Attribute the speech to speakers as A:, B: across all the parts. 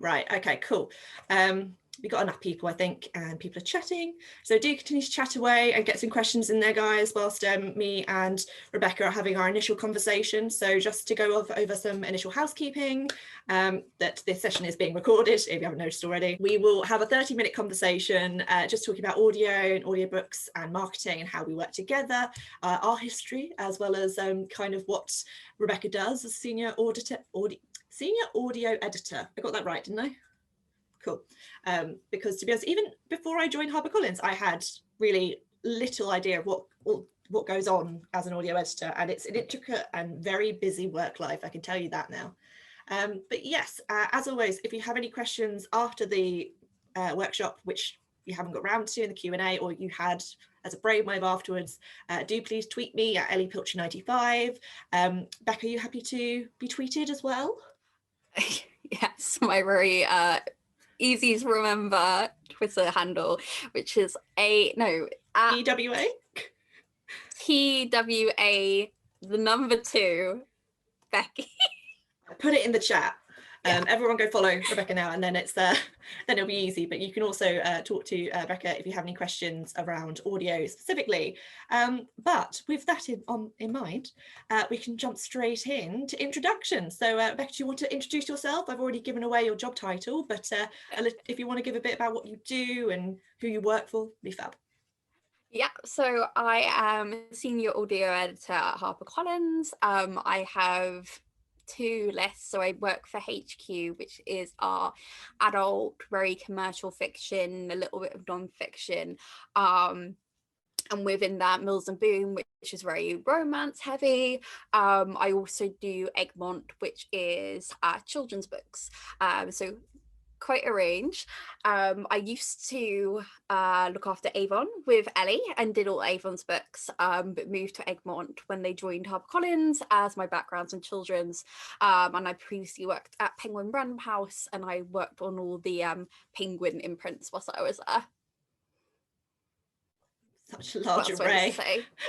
A: Right, okay, cool. We've got enough people, I think, and people are chatting. So do continue to chat away and get some questions in there, guys, whilst me and Rebecca are having our initial conversation. So just to go over some initial housekeeping, that this session is being recorded, if you haven't noticed already. We will have a 30-minute conversation just talking about audio and audiobooks and marketing and how we work together, our history, as well as kind of what Rebecca does as senior audio editor. I got that right, didn't I? Cool. Because to be honest, even before I joined HarperCollins, I had really little idea of what goes on as an audio editor, and it's an intricate and very busy work life, I can tell you that now. But yes, as always, if you have any questions after the workshop, which you haven't got round to in the Q&A, or you had as a brainwave afterwards, do please tweet me at elliepilcher95. Becca, are you happy to be tweeted as well?
B: Yes, my very easy to remember Twitter handle, which is
A: EWA?
B: TWA, the number 2, Becky.
A: Put it in the chat.
B: Yeah.
A: Everyone go follow Rebecca now, and then it's then it'll be easy. But you can also talk to Rebecca if you have any questions around audio specifically. But with that in mind, we can jump straight into introductions. So Rebecca, do you want to introduce yourself? I've already given away your job title, but if you want to give a bit about what you do and who you work for, be fab.
B: Yeah, so I am a senior audio editor at HarperCollins. I have 2 lists. So I work for HQ, which is our adult, very commercial fiction, a little bit of non-fiction. And within that, Mills and Boom, which is very romance heavy. I also do Egmont, which is children's books. So quite a range. I used to look after Avon with Ellie and did all Avon's books, but moved to Egmont when they joined HarperCollins, as my background's in children's. And I previously worked at Penguin Random House, and I worked on all the Penguin imprints whilst I was there.
A: Such a large array.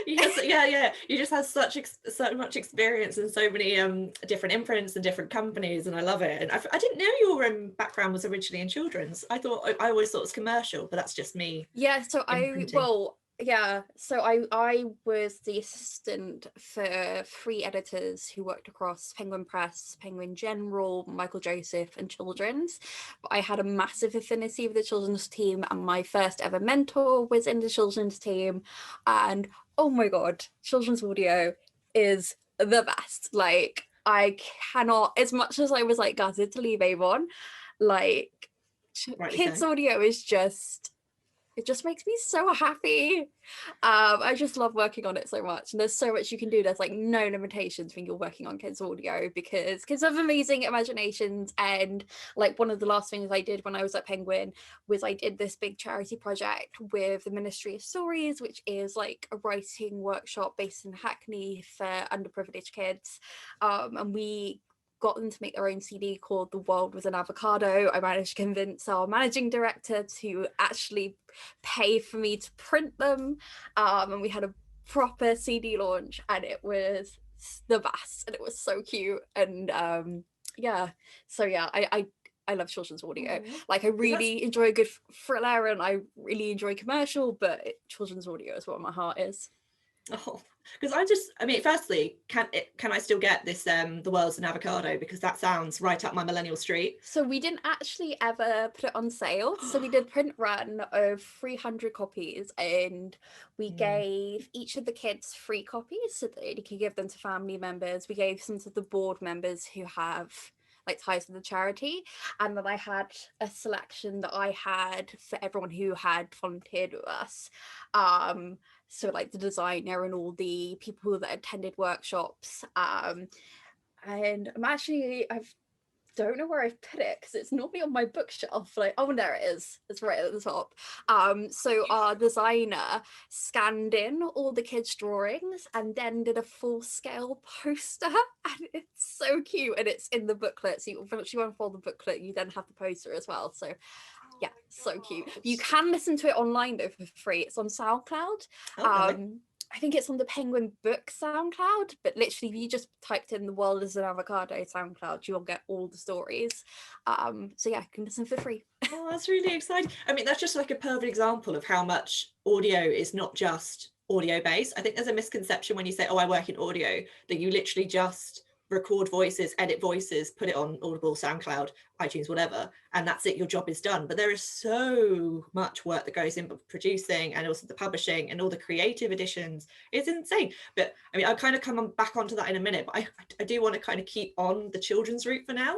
A: Yes, yeah. You just have so much experience in so many different imprints and different companies, and I love it. And I didn't know your background was originally in children's. I always thought it was commercial, but that's just me.
B: Yeah, so I was the assistant for 3 editors who worked across Penguin Press, Penguin General, Michael Joseph, and Children's. But I had a massive affinity with the children's team, and my first ever mentor was in the children's team. And oh my god, children's audio is the best. Like, I cannot, as much as I was like gutted to leave Avon, like kids audio is just, it just makes me so happy. I just love working on it so much, and there's so much you can do. There's like no limitations when you're working on kids audio, because kids have amazing imaginations. And like, one of the last things I did when I was at Penguin was I did this big charity project with the Ministry of Stories, which is like a writing workshop based in Hackney for underprivileged kids, and we got them to make their own CD called The World Was an Avocado. I managed to convince our managing director to actually pay for me to print them, and we had a proper CD launch, and it was the best, and it was so cute. And I love children's audio. Like, I really enjoy a good thriller, and I really enjoy commercial, but children's audio is what my heart is.
A: Oh, because firstly, can I still get this The World's an Avocado, because that sounds right up my millennial street?
B: So we didn't actually ever put it on sale. So we did print run of 300 copies, and we gave each of the kids 3 copies so that they could give them to family members. We gave some to the board members who have like ties to the charity, and then I had a selection that I had for everyone who had volunteered with us. So like the designer and all the people that attended workshops. And I don't know where I've put it, because it's normally on my bookshelf. Like, oh, there it is. It's right at the top. So our designer scanned in all the kids' drawings and then did a full-scale poster, and it's so cute, and it's in the booklet. So if you unfold the booklet, you then have the poster as well. So yeah, so cute. You can listen to it online though for free. It's on SoundCloud. I think it's on the Penguin Book SoundCloud, but literally if you just typed in "The World is an Avocado" SoundCloud, you'll get all the stories. So yeah, you can listen for free.
A: Oh, that's really exciting. I mean, that's just like a perfect example of how much audio is not just audio based. I think there's a misconception when you say, oh, I work in audio, that you literally just record voices, edit voices, put it on Audible, SoundCloud, iTunes, whatever, and that's it, your job is done. But there is so much work that goes in producing, and also the publishing and all the creative additions. It's insane. But I mean, I'll kind of come back onto that in a minute, but I do want to kind of keep on the children's route for now,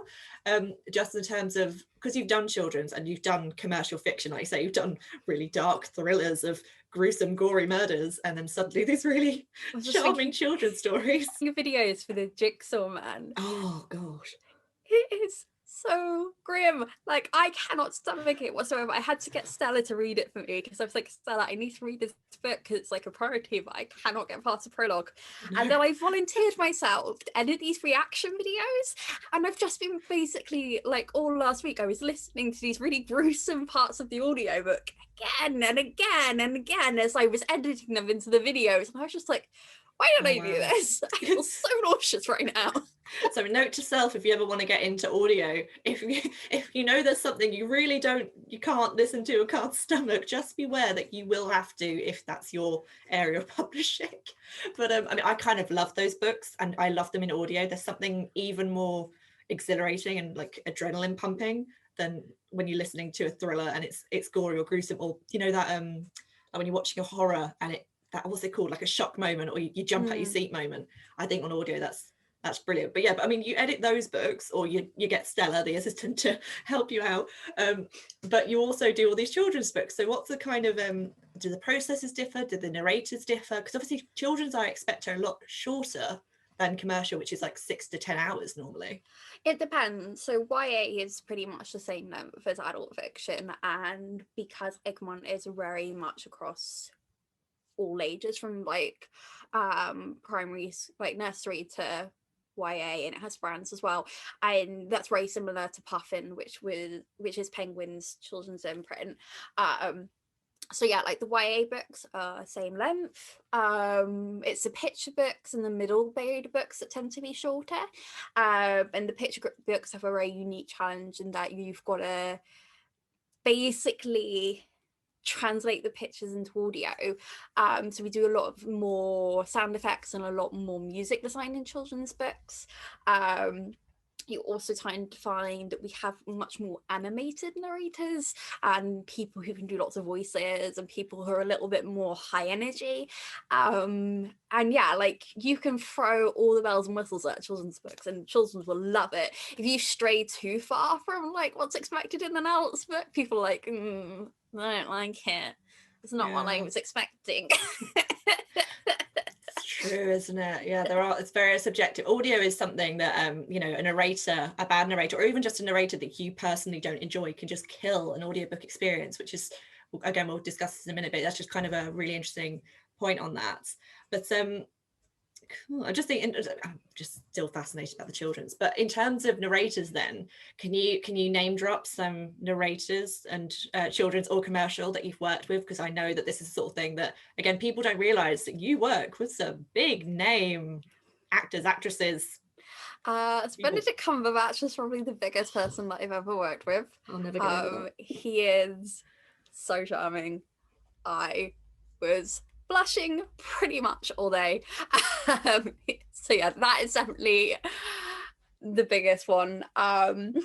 A: just in terms of, because you've done children's and you've done commercial fiction, like you say, you've done really dark thrillers of gruesome, gory murders, and then suddenly these really charming children's stories.
B: Videos for the Jigsaw Man.
A: Oh gosh,
B: it is so grim. Like, I cannot stomach it whatsoever. I had to get Stella to read it for me because I was like, Stella, I need to read this book because it's like a priority, but I cannot get past the prologue. No. And then I volunteered myself to edit these reaction videos, and I've just been basically, like, all last week I was listening to these really gruesome parts of the audiobook again and again and again as I was editing them into the videos, and I was just like, why don't I do this? I feel so nauseous right now.
A: So note to self, if you ever want to get into audio, if you know there's something you really you can't listen to or can't stomach, just beware that you will have to if that's your area of publishing. But I mean, I kind of love those books, and I love them in audio. There's something even more exhilarating and like adrenaline pumping than when you're listening to a thriller and it's gory or gruesome, or you know that like when you're watching a horror and that, what's it called, like a shock moment, or you jump out your seat moment. I think on audio that's brilliant. But yeah, but I mean, you edit those books, or you get Stella, the assistant, to help you out, but you also do all these children's books. So what's the kind of do the processes differ, do the narrators differ? Because obviously children's, I expect, are a lot shorter than commercial, which is like 6 to 10 hours normally.
B: It depends. So YA is pretty much the same length as adult fiction, and because Egmont is very much across all ages, from like primary, like nursery to YA, and it has brands as well, and that's very similar to Puffin, which is Penguin's children's imprint. So yeah, like the YA books are same length. It's the picture books and the middle grade books that tend to be shorter, and the picture books have a very unique challenge in that you've got to basically translate the pictures into audio. So we do a lot of more sound effects and a lot more music design in children's books. You also tend to find that we have much more animated narrators and people who can do lots of voices and people who are a little bit more high energy. And yeah, like you can throw all the bells and whistles at children's books and children will love it. If you stray too far from like what's expected in an adult's book, people are like, I don't like it. It's not what I was expecting.
A: True, isn't it? Yeah, it's very subjective. Audio is something that you know, a bad narrator, or even just a narrator that you personally don't enjoy, can just kill an audiobook experience, which is, again, we'll discuss this in a minute, but that's just kind of a really interesting point on that. But cool. I'm just still fascinated about the children's. But in terms of narrators, then, can you name drop some narrators and children's or commercial that you've worked with? Because I know that this is the sort of thing that, again, people don't realize that you work with some big name actors, actresses.
B: Benedict Cumberbatch is probably the biggest person that I've ever worked with.
A: I'll never get over that.
B: He is so charming. I was blushing pretty much all day. So yeah, that is definitely the biggest one. I've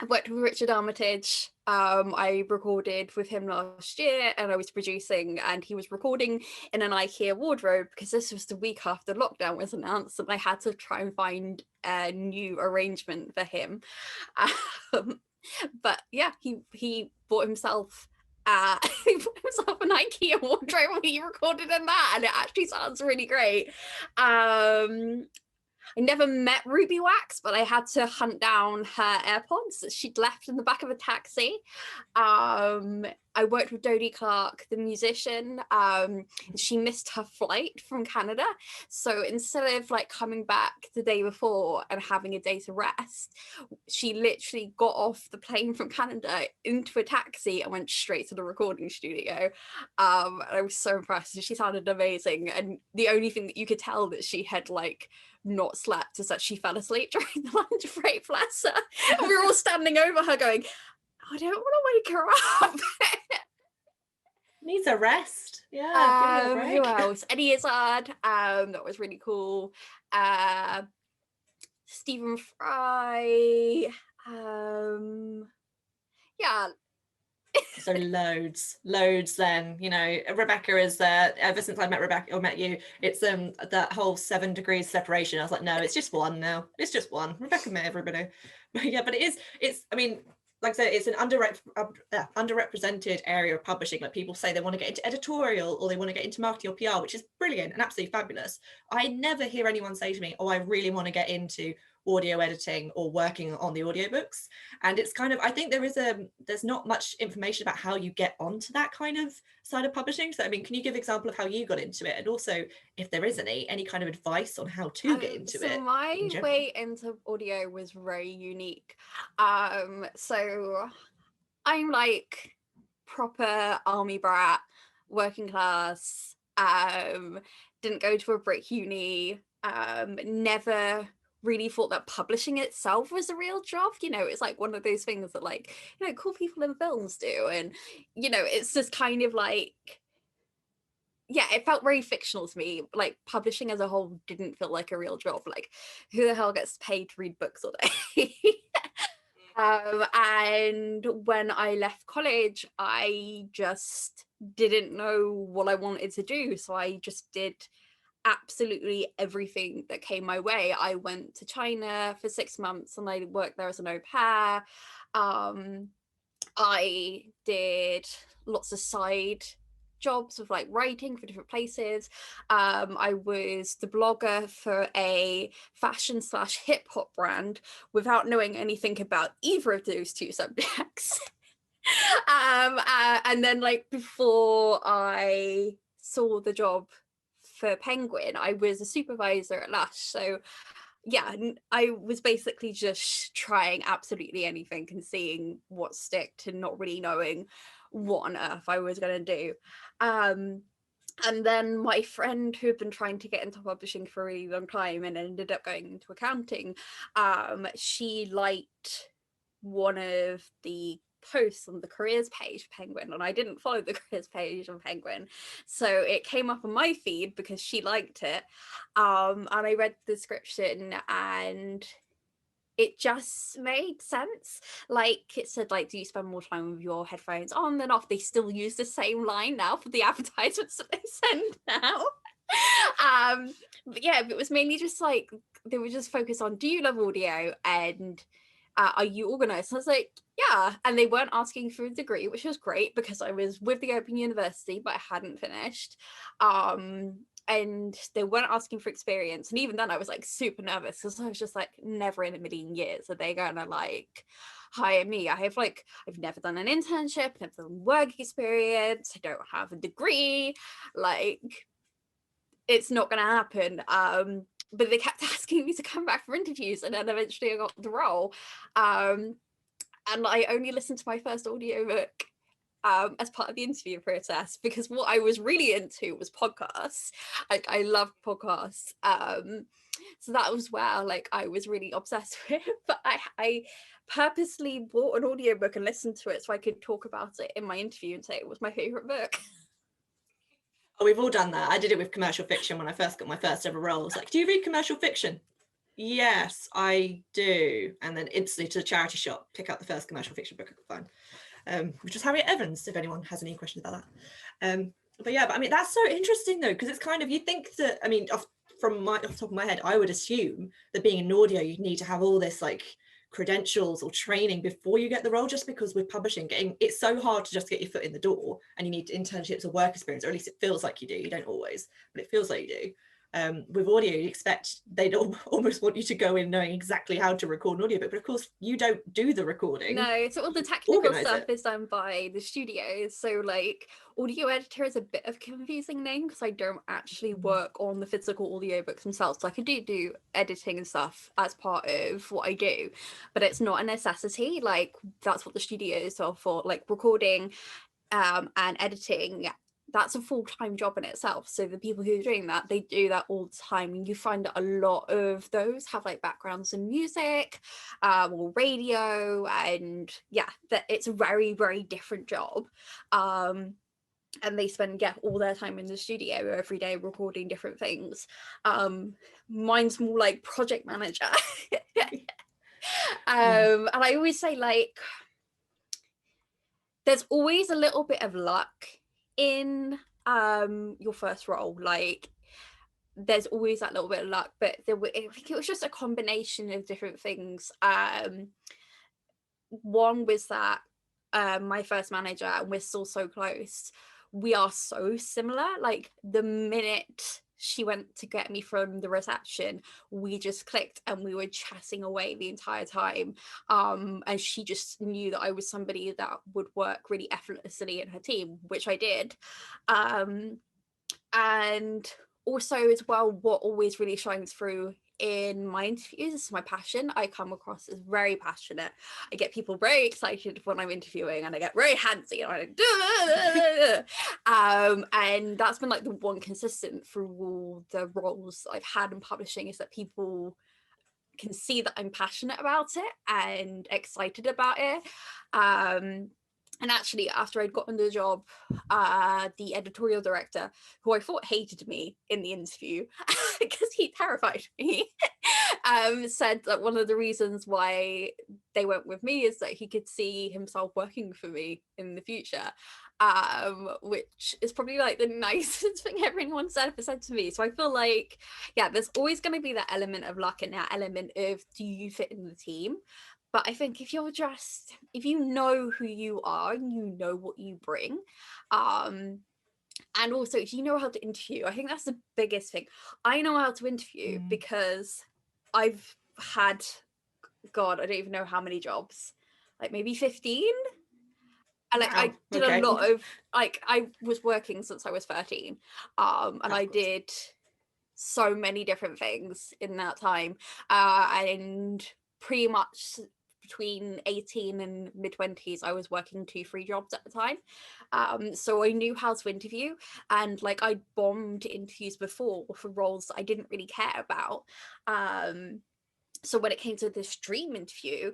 B: worked with Richard Armitage. I recorded with him last year, and I was producing, and he was recording in an IKEA wardrobe because this was the week after lockdown was announced, and I had to try and find a new arrangement for him. But yeah, he bought himself he put himself an IKEA wardrobe when he recorded in that, and it actually sounds really great. I never met Ruby Wax, but I had to hunt down her AirPods that she'd left in the back of a taxi. I worked with Dodie Clark, the musician. She missed her flight from Canada. So instead of like coming back the day before and having a day to rest, she literally got off the plane from Canada into a taxi and went straight to the recording studio. And I was so impressed. She sounded amazing. And the only thing that you could tell that she had like not slept is that she fell asleep during the lunch break, bless her. And we were all standing over her going, I don't want to wake her up.
A: Needs a rest. Yeah, give her a break.
B: Who else? Eddie Izzard. That was really cool. Stephen Fry. Yeah.
A: So loads then, you know. Rebecca is ever since I met Rebecca or met you, it's that whole 7 degrees separation. I was like, no, it's just one now. It's just one. Rebecca met everybody. But yeah, but it's I mean, like I said, it's an underrepresented area of publishing. Like people say they want to get into editorial or they want to get into marketing or PR, which is brilliant and absolutely fabulous. I never hear anyone say to me, oh, I really want to get into audio editing or working on the audiobooks. And it's kind of, I think there's not much information about how you get onto that kind of side of publishing. So I mean, can you give an example of how you got into it, and also if there is any kind of advice on how to get into it?
B: So my way into audio was very unique. So I'm like proper army brat, working class, didn't go to a brick uni, never really thought that publishing itself was a real job. You know, it's like one of those things that like, you know, cool people in films do. And, you know, it's just kind of like, yeah, it felt very fictional to me. Like publishing as a whole didn't feel like a real job. Like who the hell gets paid to read books all day? And when I left college, I just didn't know what I wanted to do. So I just did absolutely everything that came my way. I went to China for 6 months and I worked there as an au pair. I did lots of side jobs of like writing for different places. I was the blogger for a fashion / hip hop brand without knowing anything about either of those two subjects. And then like before I saw the job for Penguin, I was a supervisor at Lush. So yeah, I was basically just trying absolutely anything and seeing what sticked and not really knowing what on earth I was going to do. And then my friend who had been trying to get into publishing for a really long time and ended up going into accounting, she liked one of the posts on the careers page of Penguin, and I didn't follow the careers page on Penguin, so it came up on my feed because she liked it, and I read the description and it just made sense. Like it said, like, do you spend more time with your headphones on than off? They still use the same line now for the advertisements that they send now. But yeah, it was mainly just like they were just focused on, do you love audio and are you organized? And I was like, yeah. And they weren't asking for a degree, which was great because I was with the Open University, but I hadn't finished. And they weren't asking for experience. And even then I was like super nervous because I was just like, never in a million years are they gonna like hire me. I've never done an internship, never done work experience, I don't have a degree, like it's not gonna happen. But they kept asking me to come back for interviews, and then eventually I got the role. And I only listened to my first audiobook as part of the interview process because what I was really into was podcasts. Like I love podcasts. So that was where like I was really obsessed with. But I purposely bought an audiobook and listened to it so I could talk about it in my interview and say it was my favorite book.
A: Oh, we've all done that. I did it with commercial fiction when I first got my first ever role. I was like, do you read commercial fiction? Yes, I do. And then instantly to the charity shop, pick up the first commercial fiction book I could find, which was Harriet Evans, if anyone has any questions about that. But yeah, but I mean, that's so interesting though, because it's kind of, you think that, I mean, off the top of my head, I would assume that being in audio, you'd need to have all this like credentials or training before you get the role, just because with publishing, it's so hard to just get your foot in the door and you need internships or work experience, or at least it feels like you do. You don't always, but it feels like you do. With audio, you expect they'd almost want you to go in knowing exactly how to record an audiobook, but of course you don't do the recording.
B: No, so all the technical stuff
A: it.
B: is done by the studios. So like audio editor is a bit of a confusing name because I don't actually work on the physical audiobooks themselves. Like I do editing and stuff as part of what I do, but it's not a necessity. Like that's what the studios are for, like recording and editing. That's a full-time job in itself. So the people who are doing that, they do that all the time. And you find that a lot of those have like backgrounds in music or radio. And yeah, that it's a very, very different job. And they spend all their time in the studio every day recording different things. Mine's more like project manager. And I always say like, there's always a little bit of luck in your first role. Like there's always that little bit of luck, but I think it was just a combination of different things. One was that my first manager, and we're still so close, we are so similar. Like the minute she went to get me from the reception, we just clicked and we were chatting away the entire time. And she just knew that I was somebody that would work really effortlessly in her team, which I did. And also as well, what always really shines through in my interviews is my passion. I come across as very passionate. I get people very excited when I'm interviewing, and I get very handsy, and and that's been like the one consistent through all the roles I've had in publishing, is that people can see that I'm passionate about it and excited about it. And actually, after I'd gotten the job, the editorial director, who I thought hated me in the interview because he terrified me, said that one of the reasons why they went with me is that he could see himself working for me in the future, which is probably like the nicest thing everyone's ever said to me. So I feel like, yeah, there's always going to be that element of luck and that element of, do you fit in the team? But I think if you know who you are and you know what you bring, and also if you know how to interview, I think that's the biggest thing. I know how to interview because I've had, God, I don't even know how many jobs, like maybe 15. And like, I did a lot of, like, I was working since I was 13, and I did so many different things in that time, and pretty much between 18 and mid-20s I was working 2-3 jobs at a time, so I knew how to interview, and like I bombed interviews before for roles that I didn't really care about, so when it came to this dream interview,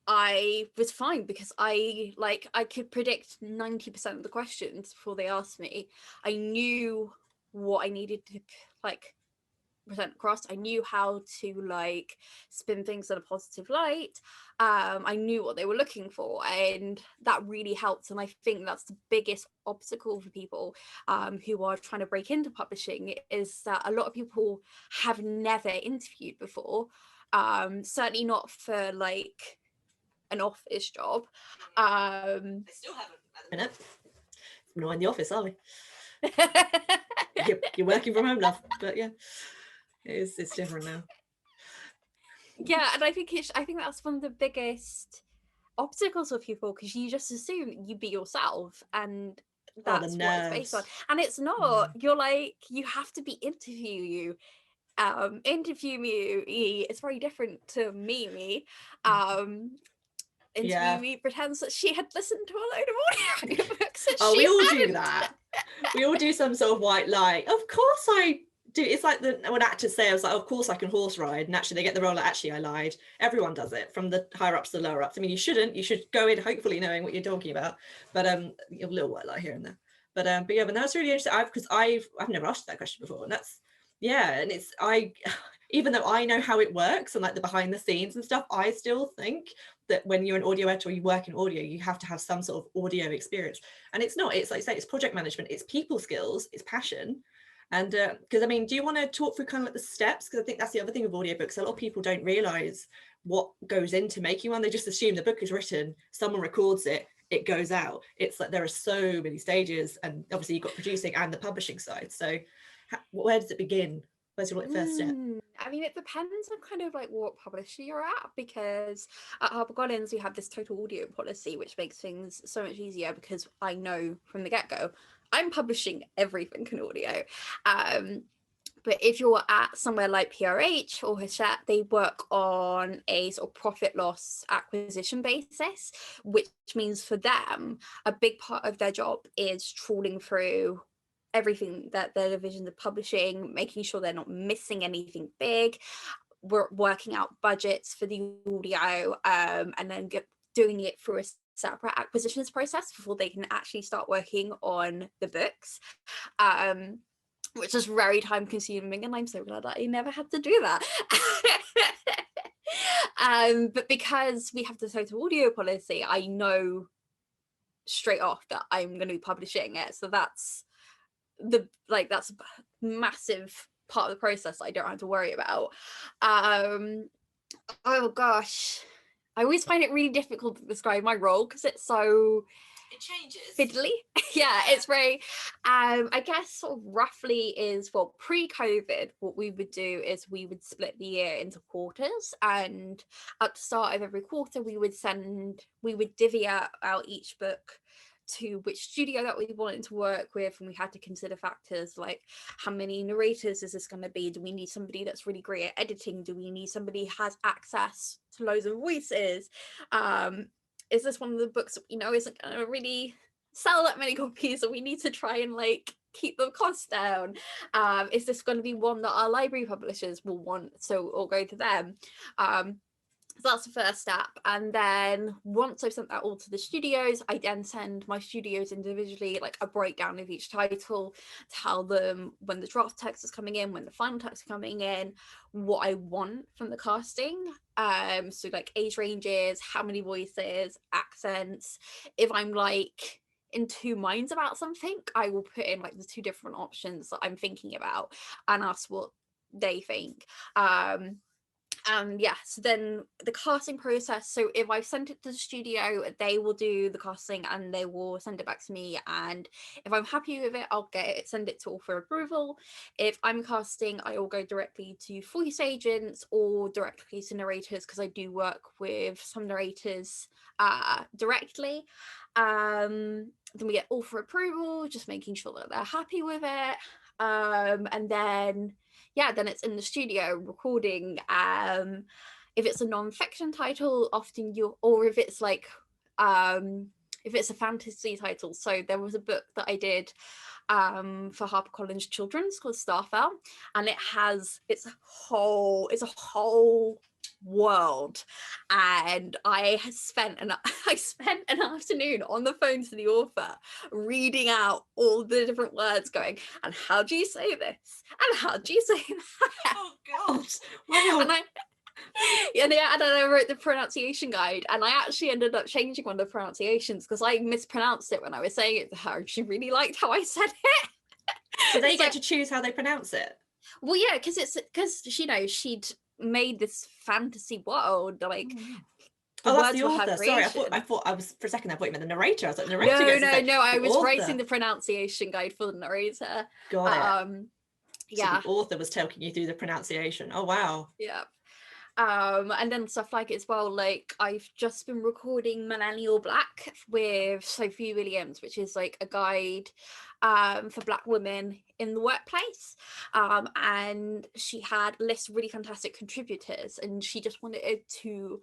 B: I was fine because I could predict 90% of the questions before they asked me. I knew what I needed to like present across. I knew how to like spin things in a positive light. I knew what they were looking for, and that really helped. And I think that's the biggest obstacle for people who are trying to break into publishing, is that a lot of people have never interviewed before. Certainly not for like an office job.
A: They still haven't at the minute. We're not in the office, are we? you're working from home, love. But yeah, it's different now.
B: Yeah, and I think that's one of the biggest obstacles for people, because you just assume you be yourself, and that's what it's based on. And it's not. You're like, you have to be interview me. It's very different to me. Interview me pretends that she had listened to a load of audiobooks.
A: We all do that. We all do some sort of white lie. Of course I do. It's like when actors say, I was like, of course I can horse ride, and actually they get the role like, actually I lied. Everyone does it, from the higher ups to the lower ups. I mean, you shouldn't. You should go in hopefully knowing what you're talking about. But a little white lie here and there. But yeah, but that's really interesting. Because I've never asked that question before, and that's, yeah, and it's, even though I know how it works and like the behind the scenes and stuff, I still think that when you're an audio editor or you work in audio, you have to have some sort of audio experience. And it's not, it's like I say, it's project management, it's people skills, it's passion. And because I mean, do you want to talk through kind of like the steps? Because I think that's the other thing with audiobooks. A lot of people don't realize what goes into making one. They just assume the book is written, someone records it, it goes out. It's like there are so many stages, and obviously you've got producing and the publishing side. So Where does it begin? Where's your first step?
B: I mean, it depends on kind of like what publisher you're at, because at HarperCollins we have this total audio policy, which makes things so much easier because I know from the get-go I'm publishing everything in audio. But if you're at somewhere like PRH or Hachette, they work on a sort of profit loss acquisition basis, which means for them, a big part of their job is trawling through everything that their divisions are publishing, making sure they're not missing anything big. We're working out budgets for the audio, and then doing it through a separate acquisitions process before they can actually start working on the books. Which is very time consuming, and I'm so glad that I never had to do that. But because we have the total audio policy, I know straight off that I'm going to be publishing it. So that's that's a massive part of the process that I don't have to worry about. Oh gosh, I always find it really difficult to describe my role because it's so
A: changes
B: fiddly. Yeah, it's very I guess sort of roughly is, well, pre-COVID what we would do is we would split the year into quarters, and at the start of every quarter we would divvy out each book to which studio that we wanted to work with, and we had to consider factors like how many narrators is this going to be, do we need somebody that's really great at editing, do we need somebody who has access to loads of voices, is this one of the books that we know isn't going to really sell that many copies, so we need to try and like keep the costs down, is this going to be one that our library publishers will want, so it'll go to them. So that's the first step. And then once I've sent that all to the studios, I then send my studios individually like a breakdown of each title, tell them when the draft text is coming in, when the final text is coming in, what I want from the casting. So like age ranges, how many voices, accents. If I'm like in two minds about something, I will put in like the two different options that I'm thinking about and ask what they think. And yeah, so then the casting process, so if I've sent it to the studio, they will do the casting and they will send it back to me, and if I'm happy with it, I'll send it to all for approval. If I'm casting, I will go directly to voice agents or directly to narrators, because I do work with some narrators directly. Then we get all for approval, just making sure that they're happy with it. And then then it's in the studio recording. If it's a non-fiction title, often or if it's like if it's a fantasy title. So there was a book that I did for HarperCollins Children's called Starfell, and it's a whole world, and I spent an afternoon on the phone to the author reading out all the different words, going, and how do you say this, and how do you say that?
A: Oh god, wow.
B: And then I wrote the pronunciation guide, and I actually ended up changing one of the pronunciations because I mispronounced it when I was saying it to her, and she really liked how I said it.
A: So they get to choose how they pronounce it?
B: Well, yeah, because she'd made this fantasy world, like
A: the words the author. Sorry, I thought I was, for a second I thought you meant the narrator. I was like, the narrator.
B: No, I was writing the pronunciation guide for the narrator.
A: Got it. So the author was talking you through the pronunciation. Oh wow.
B: Yeah. And then stuff like as well, like I've just been recording Millennial Black with Sophie Williams, which is like a guide for Black women in the workplace, and she had lists of really fantastic contributors, and she just wanted to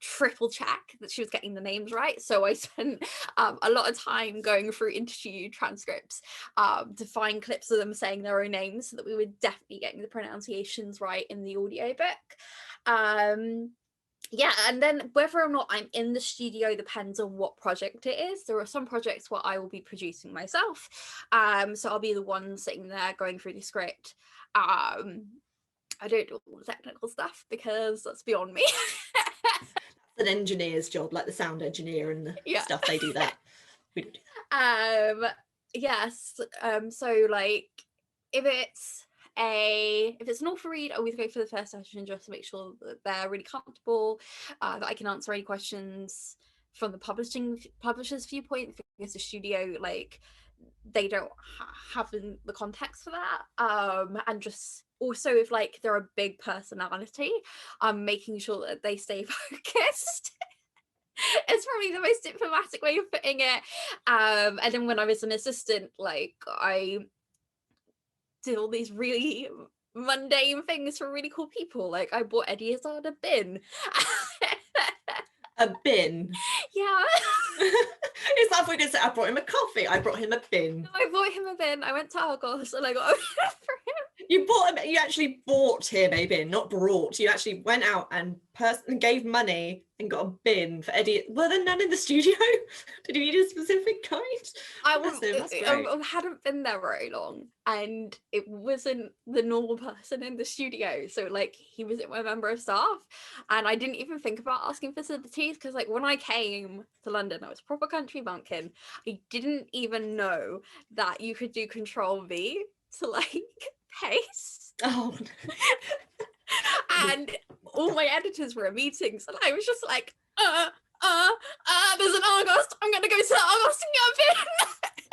B: triple check that she was getting the names right. So I spent a lot of time going through interview transcripts to find clips of them saying their own names, so that we were definitely getting the pronunciations right in the audiobook. And then whether or not I'm in the studio depends on what project it is. There are some projects where I will be producing myself, so I'll be the one sitting there going through the script. I don't do all the technical stuff because that's beyond me.
A: An engineer's job, like the sound engineer and the stuff, they do that. We don't do
B: that. Yes. So like if it's an author read, I always go for the first session just to make sure that they're really comfortable, that I can answer any questions from the publisher's viewpoint, because the studio, like, they don't have the context for that, and just also if like they're a big personality, making sure that they stay focused. It's probably the most diplomatic way of putting it. And then when I was an assistant, like I did all these really mundane things for really cool people. Like I bought Eddie Izzard a bin.
A: A bin.
B: Yeah.
A: Is that what you said? I brought him a coffee. I brought him a bin.
B: I bought him a bin. I went to Argos and I got a bin for him.
A: You bought him. You actually bought him a bin, not brought. You actually went out and gave money and got a bin for Eddie. Were there none in the studio? Did you need a specific kind?
B: I hadn't been there very long, and it wasn't the normal person in the studio. So like he wasn't my member of staff, and I didn't even think about asking facilities because like when I came to London, I was proper country bumpkin. I didn't even know that you could do Control V to like paste.
A: Oh.
B: And all my editors were in meetings, and I was just like, there's an Argos. I'm gonna go to the Argos and get a bin.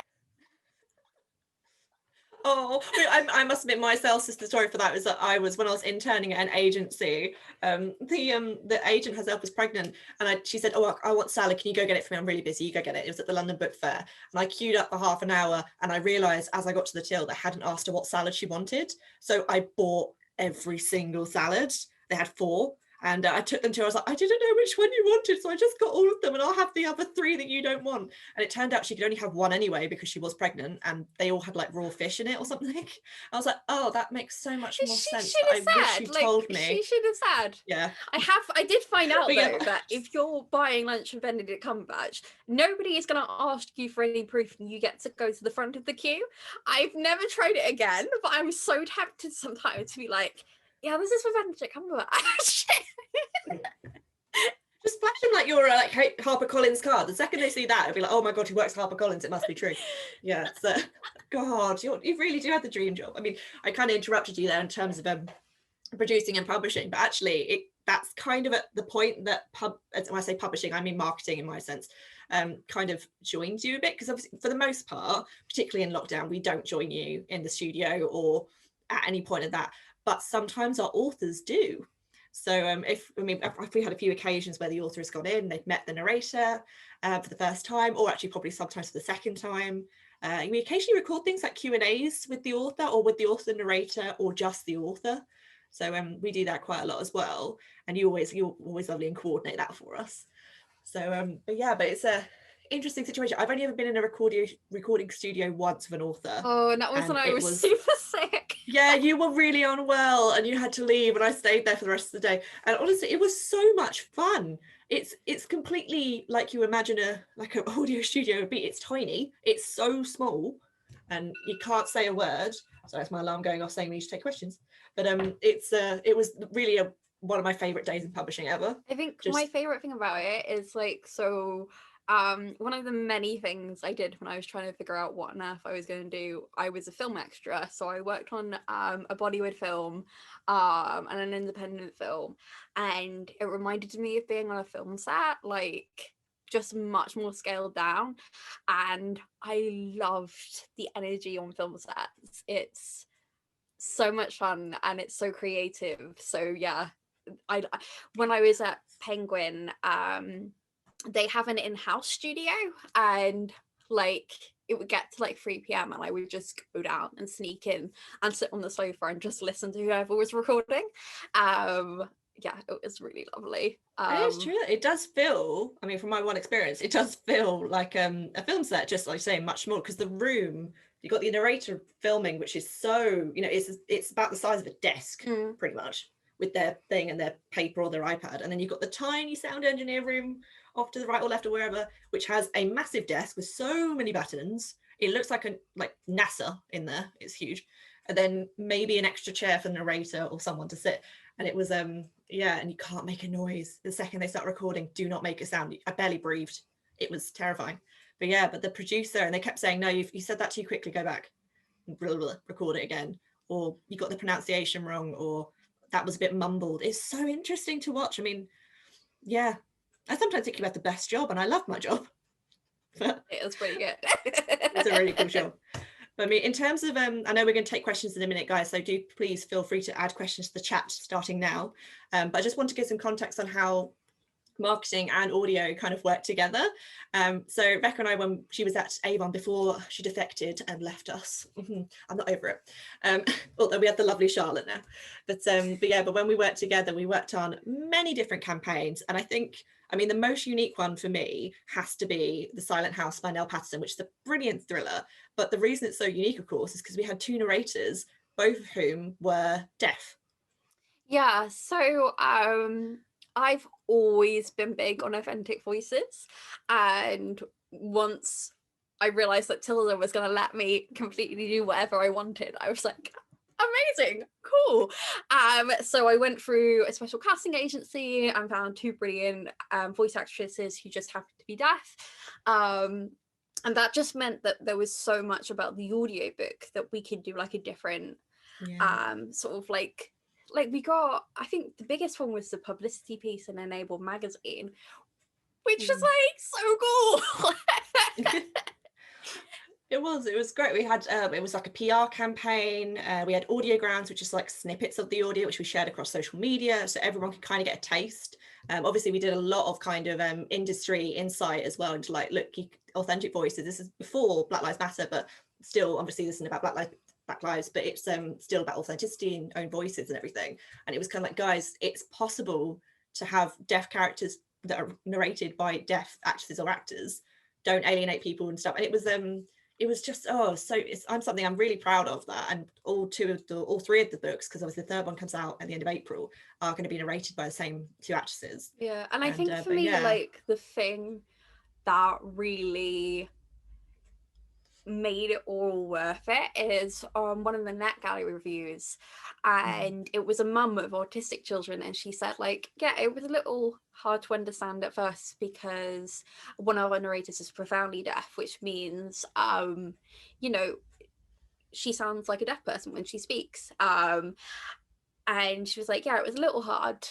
A: Oh, I must admit, my sister story for that was that when I was interning at an agency, the agent herself was pregnant, and she said, "Oh, I want salad. Can you go get it for me? I'm really busy. You go get it." It was at the London Book Fair, and I queued up for half an hour, and I realised as I got to the till, they hadn't asked her what salad she wanted, so I bought every single salad. They had 4. And I took them to her. I was like, I didn't know which one you wanted, so I just got all of them, and I'll have the other 3 that you don't want. And it turned out she could only have 1 anyway because she was pregnant, and they all had like raw fish in it or something. I was like, oh, that makes so much more sense. I wish you told me.
B: She should have said.
A: Yeah.
B: I did find out though that if you're buying lunch with Benedict Cumberbatch, nobody is going to ask you for any proof, and you get to go to the front of the queue. I've never tried it again, but I was so tempted sometimes to be like, yeah, this is for Benedict Cumberbatch.
A: Just flash them like your like HarperCollins card. The second they see that, it'll be like, oh my god, he works for HarperCollins. It must be true. Yeah. So, God, you really do have the dream job. I mean, I kind of interrupted you there in terms of producing and publishing, but actually, that's kind of at the point that when I say publishing, I mean marketing in my sense. Kind of joins you a bit, because obviously, for the most part, particularly in lockdown, we don't join you in the studio or at any point of that. But sometimes our authors do. So if we had a few occasions where the author has gone in, they've met the narrator for the first time, or actually probably sometimes for the second time. We occasionally record things like Q&As with the author, or with the author narrator, or just the author. So we do that quite a lot as well. And you're always lovely and coordinate that for us. So but it's a interesting situation. I've only ever been in a recording studio once with an author.
B: Oh, and that was when I was super sick.
A: Yeah, you were really unwell and you had to leave, and I stayed there for the rest of the day. And honestly, it was so much fun. It's completely like you imagine an audio studio would be. It's tiny, it's so small, and you can't say a word. So that's my alarm going off saying we need to take questions. But it was really one of my favorite days in publishing ever.
B: I think my favorite thing about it is one of the many things I did when I was trying to figure out what on earth I was going to do, I was a film extra. So I worked on a Bollywood film and an independent film, and it reminded me of being on a film set, like just much more scaled down. And I loved the energy on film sets. It's so much fun and it's so creative. So yeah, when I was at Penguin, they have an in-house studio, and like it would get to like 3 p.m. and I would just go down and sneak in and sit on the sofa and just listen to whoever was recording. Yeah, it was really lovely.
A: It is true. It does feel, I mean, from my one experience, it does feel like a film set, just like you say, much more, because the room, you've got the narrator filming, which is so, it's about the size of a desk, pretty much, with their thing and their paper or their iPad. And then you've got the tiny sound engineer room off to the right or left or wherever, which has a massive desk with so many buttons. It looks like NASA in there. It's huge. And then maybe an extra chair for the narrator or someone to sit. And it was, and you can't make a noise. The second they start recording, do not make a sound. I barely breathed. It was terrifying. But the producer, and they kept saying, no, you said that too quickly, go back, blah, blah, blah, record it again. Or you got the pronunciation wrong, or that was a bit mumbled. It's so interesting to watch. I mean, yeah, I sometimes think you have the best job, and I love my job.
B: It was pretty good.
A: It's a really cool show. But I mean, in terms of, I know we're going to take questions in a minute, guys, so do please feel free to add questions to the chat starting now. But I just want to give some context on how marketing and audio kind of work together. So Rebecca and I, when she was at Avon before she defected and left us, I'm not over it, although we had the lovely Charlotte now, but when we worked together, we worked on many different campaigns, and I mean the most unique one for me has to be The Silent House by Nell Patterson, which is a brilliant thriller. But the reason it's so unique, of course, is because we had two narrators, both of whom were deaf.
B: Yeah, so I've always been big on authentic voices, and once I realized that Tilda was going to let me completely do whatever I wanted, I was like, amazing, cool. So I went through a special casting agency and found two brilliant voice actresses who just happened to be deaf. And that just meant that there was so much about the audiobook that we could do like a different sort of like we got, I think the biggest one was the publicity piece in Enable magazine, which is like so cool.
A: It was great. We had it was like a PR campaign. We had audiograms, which is like snippets of the audio, which we shared across social media, so everyone could kind of get a taste. Obviously, we did a lot of kind of industry insight as well into like, look, authentic voices. This is before Black Lives Matter, but still, obviously, this isn't about Black Lives, but it's still about authenticity and own voices and everything. And it was kind of like, guys, it's possible to have deaf characters that are narrated by deaf actresses or actors. Don't alienate people and stuff. And it was just I'm something I'm really proud of that. And all three of the books, because obviously the third one comes out at the end of April, are going to be narrated by the same two actresses.
B: Yeah, and I think for me, like the thing that really made it all worth it is one of the NetGalley reviews, and it was a mum of autistic children, and she said like, yeah, it was a little hard to understand at first because one of our narrators is profoundly deaf, which means you know, she sounds like a deaf person when she speaks, and she was like, yeah, it was a little hard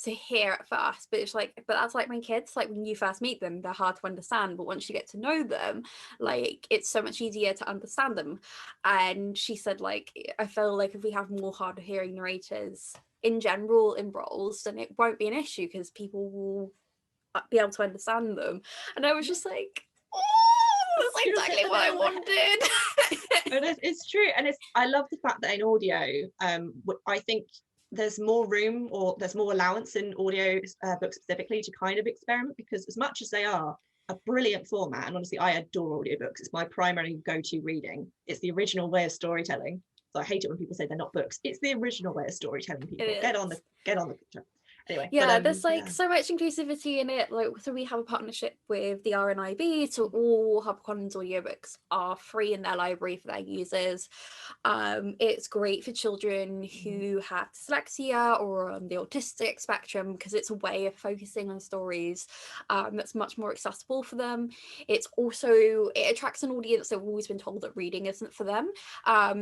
B: to hear at first, but it's like, but that's like my kids, like when you first meet them, they're hard to understand, but once you get to know them, like it's so much easier to understand them. And she said like, I feel like if we have more hard of hearing narrators in general in roles, then it won't be an issue because people will be able to understand them. And I was just like, oh, that's exactly what I wanted.
A: It's true. And I love the fact that in audio, I think there's more room, or there's more allowance in audio books specifically to kind of experiment, because as much as they are a brilliant format, and honestly I adore audiobooks, it's my primary go-to reading, it's the original way of storytelling. So I hate it when people say they're not books. It's the original way of storytelling, people. Get on the anyway.
B: Yeah, there's like so much inclusivity in it. Like, so we have a partnership with the RNIB, so all HarperCollins audiobooks are free in their library for their users. It's great for children who have dyslexia or on the autistic spectrum, because it's a way of focusing on stories that's much more accessible for them. It attracts an audience that have always been told that reading isn't for them.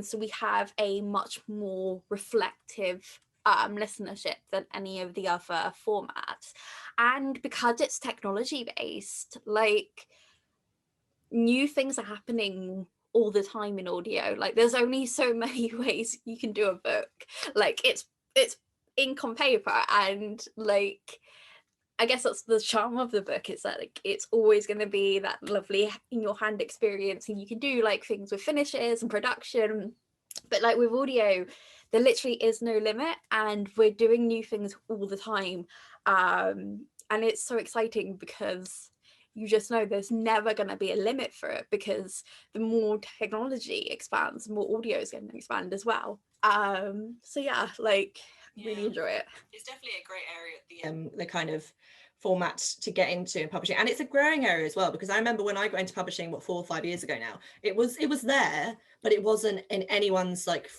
B: So we have a much more reflective listenership than any of the other formats. And because it's technology based, like new things are happening all the time in audio. Like there's only so many ways you can do a book. Like it's ink on paper, and like I guess that's the charm of the book, is that like it's always going to be that lovely in your hand experience, and you can do like things with finishes and production. But like with audio, there literally is no limit, and we're doing new things all the time. And it's so exciting because you just know there's never going to be a limit for it, because the more technology expands, the more audio is going to expand as well. So yeah, like really enjoy it.
A: It's definitely a great area, the kind of format to get into in publishing, and it's a growing area as well, because I remember when I got into publishing 4 or 5 years ago now, it was there, but it wasn't in anyone's like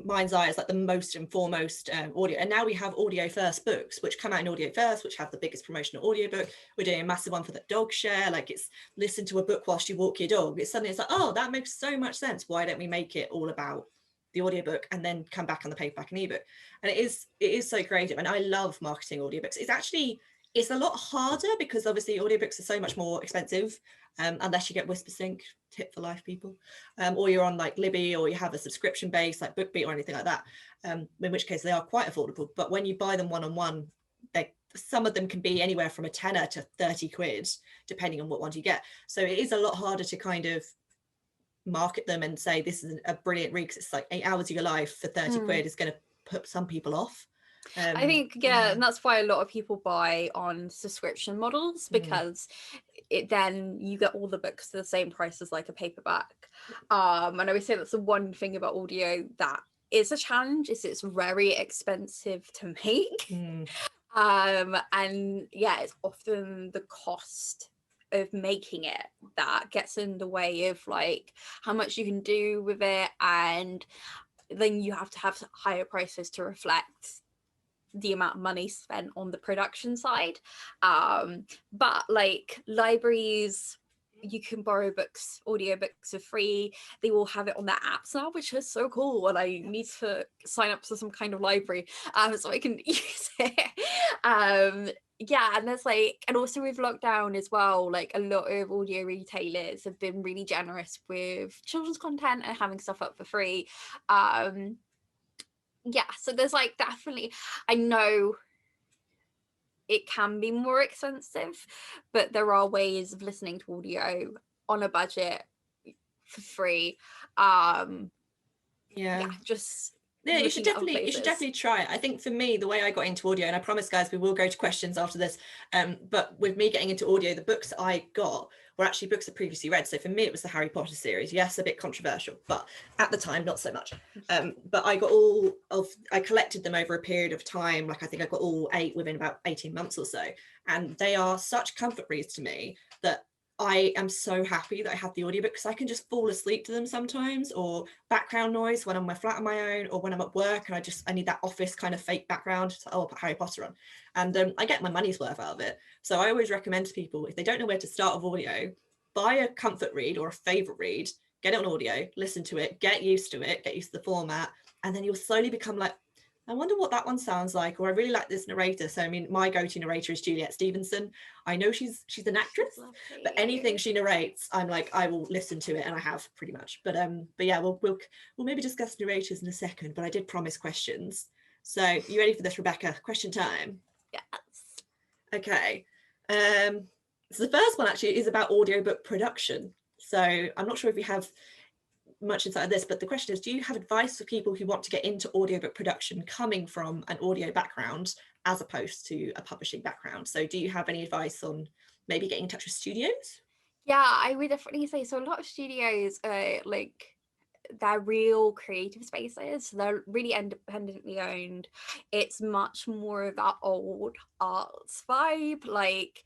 A: mind's eye as like the most and foremost audio. And now we have audio first books which come out in audio first, which have the biggest promotional audiobook. We're doing a massive one for the dog share, like it's listen to a book whilst you walk your dog. It's like, oh, that makes so much sense, why don't we make it all about the audiobook and then come back on the paperback and ebook? And it is so creative, and I love marketing audiobooks. It's actually It's a lot harder because obviously audiobooks are so much more expensive, unless you get Whispersync, tip for life people, or you're on like Libby, or you have a subscription base like BookBeat or anything like that, in which case they are quite affordable. But when you buy them one-on-one, some of them can be anywhere from a tenner to 30 quid, depending on what ones you get. So it is a lot harder to kind of market them and say this is a brilliant read, because it's like 8 hours of your life for 30 quid is going to put some people off.
B: I think, and that's why a lot of people buy on subscription models, because then you get all the books for the same price as like a paperback. And I would say that's the one thing about audio that is a challenge, is it's very expensive to make. And yeah, it's often the cost of making it that gets in the way of like how much you can do with it, and then you have to have higher prices to reflect the amount of money spent on the production side. But like libraries, you can borrow books, audiobooks are free. They will have it on their apps now, which is so cool. And I need to sign up to some kind of library so I can use it. Yeah, and there's like, and also with lockdown as well, like a lot of audio retailers have been really generous with children's content and having stuff up for free. Yeah, so there's like definitely, I know it can be more expensive, but there are ways of listening to audio on a budget for free. Just
A: you should definitely try it. I think for me, the way I got into audio, and I promise guys we will go to questions after this, but with me getting into audio, the books I got were actually books I previously read. So for me it was the Harry Potter series. Yes, a bit controversial, but at the time not so much. But I collected them over a period of time. Like I think I got all 8 within about 18 months or so, and they are such comfort reads to me that I am so happy that I have the audiobook, because I can just fall asleep to them sometimes, or background noise when I'm in my flat on my own, or when I'm at work and I need that office kind of fake background. So, I'll put Harry Potter on, and I get my money's worth out of it. So I always recommend to people, if they don't know where to start with audio, buy a comfort read or a favorite read, get it on audio, listen to it, get used to the format, and then you'll slowly become like, I wonder what that one sounds like, or I really like this narrator. So I mean, my go-to narrator is Juliet Stevenson. I know she's an actress, but anything she narrates, I'm like, I will listen to it, and I have pretty much. But yeah, we'll maybe discuss narrators in a second. But I did promise questions. So you ready for this, Rebecca? Question time.
B: Yes.
A: Okay. So the first one actually is about audiobook production. So I'm not sure if you have much insight of this, but the question is, do you have advice for people who want to get into audiobook production coming from an audio background as opposed to a publishing background? So do you have any advice on maybe getting in touch with studios?
B: Yeah, I would definitely say so. A lot of studios like, they're real creative spaces. They're really independently owned. It's much more of that old arts vibe. Like,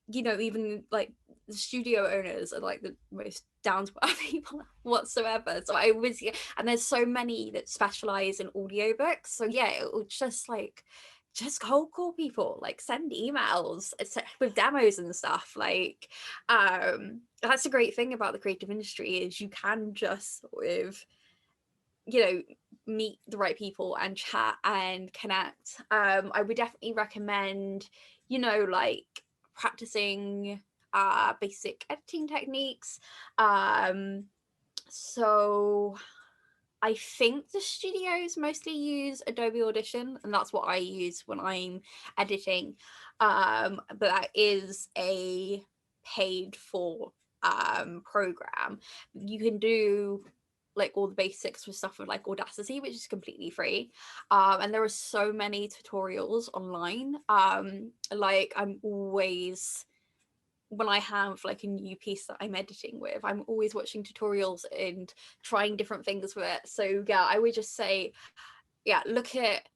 B: you know, even like the studio owners are like the most down to earth people whatsoever. So I was, and there's so many that specialize in audiobooks. So yeah, it will just like, just cold call people, like send emails with demos and stuff. Like, that's a great thing about the creative industry, is you can just sort of, you know, meet the right people and chat and connect. I would definitely recommend, you know, like practicing basic editing techniques. So I think the studios mostly use Adobe Audition, and that's what I use when I'm editing. But that is a paid for program. You can do like all the basics with stuff with like Audacity, which is completely free. And there are so many tutorials online. Like I'm always, when I have like a new piece that I'm editing with, I'm always watching tutorials and trying different things with it. So yeah, I would just say, yeah, look at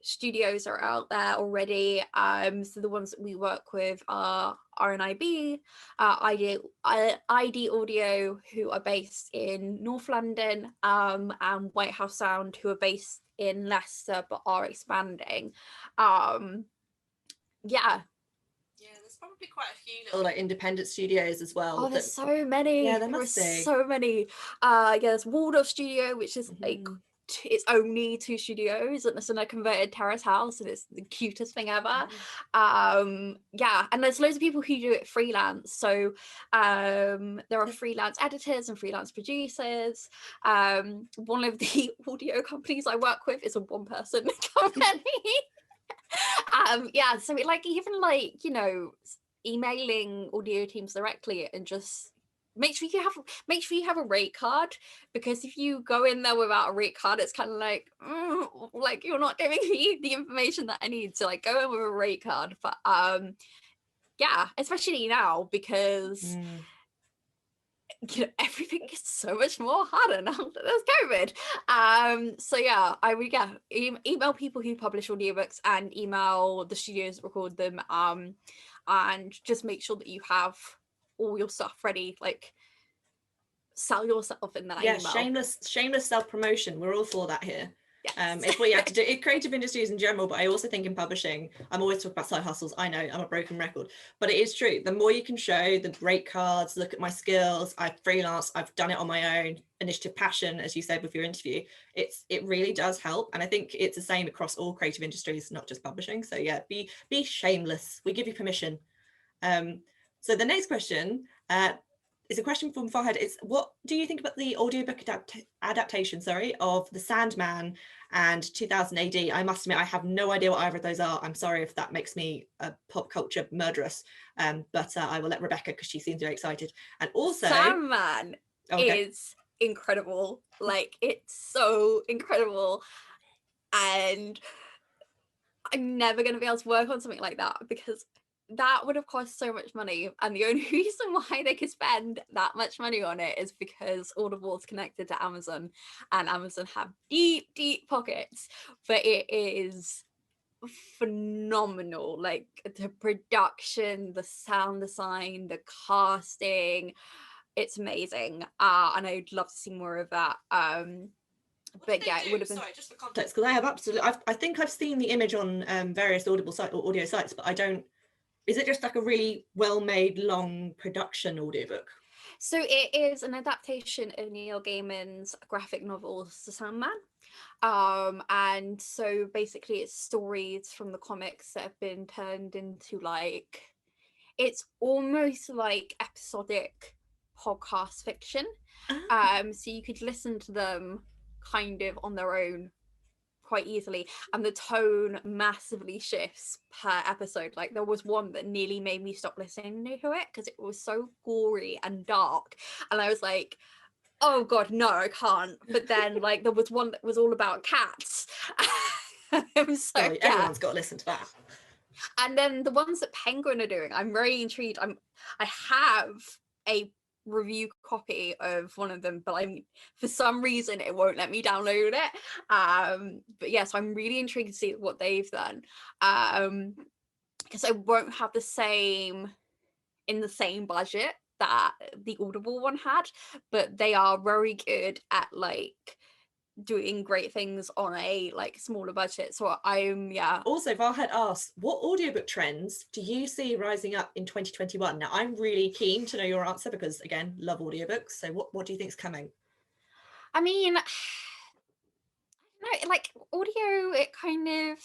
B: studios are out there already. So the ones that we work with are RNIB, ID Audio, who are based in North London, and White House Sound, who are based in Leicester but are expanding. Yeah,
A: there's probably quite a few little like independent studios as well.
B: Oh, there's so many.
A: Yeah, there must be
B: so many. Yeah, there's Waldorf Studio, which is like it's only 2 studios and it's in a converted terrace house and it's the cutest thing ever. Yeah, and there's loads of people who do it freelance, so there are freelance editors and freelance producers. One of the audio companies I work with is a 1-person company. Yeah, so like even like, you know, emailing audio teams directly and just make sure you have a rate card, because if you go in there without a rate card, it's kind of like you're not giving me the information that I need. So like go in with a rate card. But yeah, especially now, because you know, everything is so much more harder now that there's COVID. So yeah, I would email people who publish audiobooks and email the studios that record them, and just make sure that you have all your stuff ready, like sell yourself in that email.
A: Shameless self-promotion, we're all for that here.
B: Yes.
A: It's what you have to do in creative industries in general, but I also think in publishing, I'm always talking about side hustles. I know I'm a broken record, but it is true. The more you can show the rate cards, look at my skills, I've freelanced, I've done it on my own, initiative, passion, as you said with your interview, it really does help. And I think it's the same across all creative industries, not just publishing. So yeah, be shameless, we give you permission. So the next question is a question from Farhad. It's, what do you think about the audiobook adaptation of The Sandman and 2000 AD? I must admit, I have no idea what either of those are. I'm sorry if that makes me a pop culture murderess, but I will let Rebecca, because she seems very excited. And also,
B: Sandman is incredible. Like, it's so incredible. And I'm never going to be able to work on something like that, because that would have cost so much money, and the only reason why they could spend that much money on it is because Audible is connected to Amazon, and Amazon have deep pockets. But it is phenomenal, like the production, the sound design, the casting, it's amazing. And I'd love to see more of that. But yeah, it would have been.
A: Sorry, just for context, because I have I think I've seen the image on various Audible site or audio sites, but I don't. Is it just like a really well-made, long production audiobook?
B: So it is an adaptation of Neil Gaiman's graphic novel, The Sandman. And so basically it's stories from the comics that have been turned into, like, it's almost like episodic podcast fiction. So you could listen to them kind of on their own quite easily, and the tone massively shifts per episode. Like, there was one that nearly made me stop listening to it because it was so gory and dark, and I was like, oh god, no, I can't. But then like there was one that was all about cats. So
A: everyone's got to listen to that.
B: And then the ones that Penguin are doing, I'm very intrigued. I have a review copy of one of them, but for some reason it won't let me download it. But yes, I'm really intrigued to see what they've done, because I won't have the same budget that the Audible one had, but they are very good at like doing great things on a like smaller budget. So also,
A: Farhad asked, what audiobook trends do you see rising up in 2021? Now I'm really keen to know your answer, because again, love audiobooks. So what do you think is coming?
B: I mean, no, like audio, it kind of,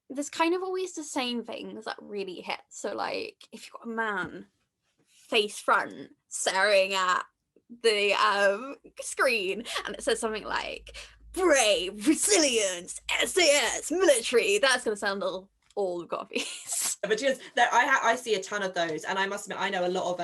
B: there's kind of always the same things that really hit. So like if you've got a man face front staring at the screen and it says something like brave, resilience, SAS, military, that's going to sound all the copies.
A: But just that, I see a ton of those, and I must admit, I know a lot of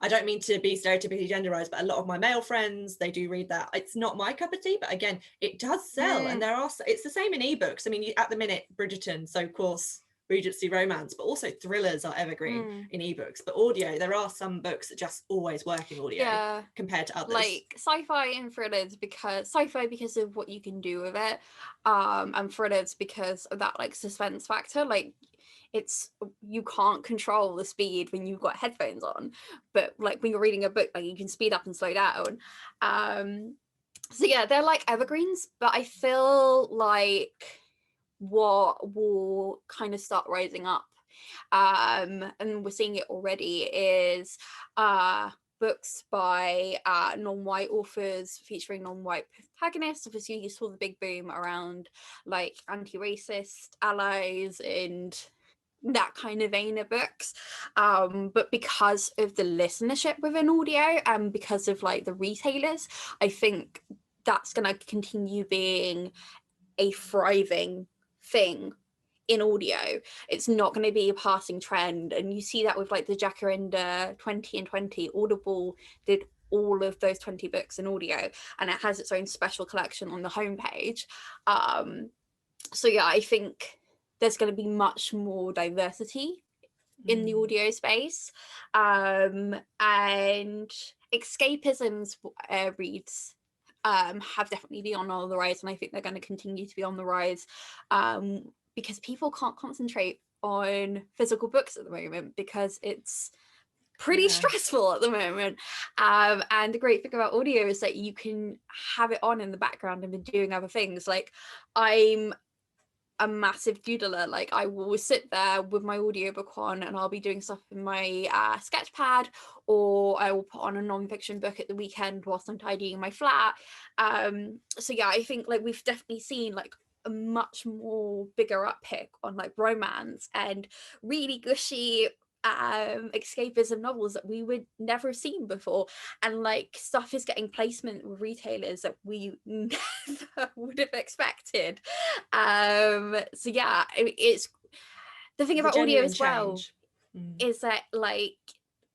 A: I don't mean to be stereotypically genderized, but a lot of my male friends, they do read that. It's not my cup of tea, but again, it does sell. And it's the same in ebooks. I mean, at the minute, Bridgerton, so of course Regency romance, but also thrillers are evergreen in ebooks. But audio, there are some books that just always work in audio compared to others.
B: Like sci-fi and thrillers, because of what you can do with it, and thrillers because of that like suspense factor. Like you can't control the speed when you've got headphones on, but like when you're reading a book, like you can speed up and slow down. So yeah, they're like evergreens, but I feel like what will kind of start rising up, and we're seeing it already, is books by non-white authors featuring non-white protagonists. Obviously, you saw the big boom around like anti-racist allies and that kind of vein of books, but because of the listenership within audio and because of like the retailers, I think that's going to continue being a thriving thing in audio. It's not going to be a passing trend, and you see that with like the Jacaranda 20 and 20. Audible did all of those 20 books in audio, and it has its own special collection on the homepage. So yeah, I think there's going to be much more diversity in the audio space, and escapisms reads have definitely been on the rise, and I think they're going to continue to be on the rise, because people can't concentrate on physical books at the moment because it's pretty stressful at the moment, and the great thing about audio is that you can have it on in the background and be doing other things. Like, I'm a massive doodler. Like, I will sit there with my audiobook on and I'll be doing stuff in my sketch pad, or I will put on a non-fiction book at the weekend whilst I'm tidying my flat. So yeah, I think like we've definitely seen like a much more bigger uptick on like romance and really gushy escapism novels that we would never have seen before, and like stuff is getting placement with retailers that we never would have expected. So yeah, it's the thing about audio as well is that like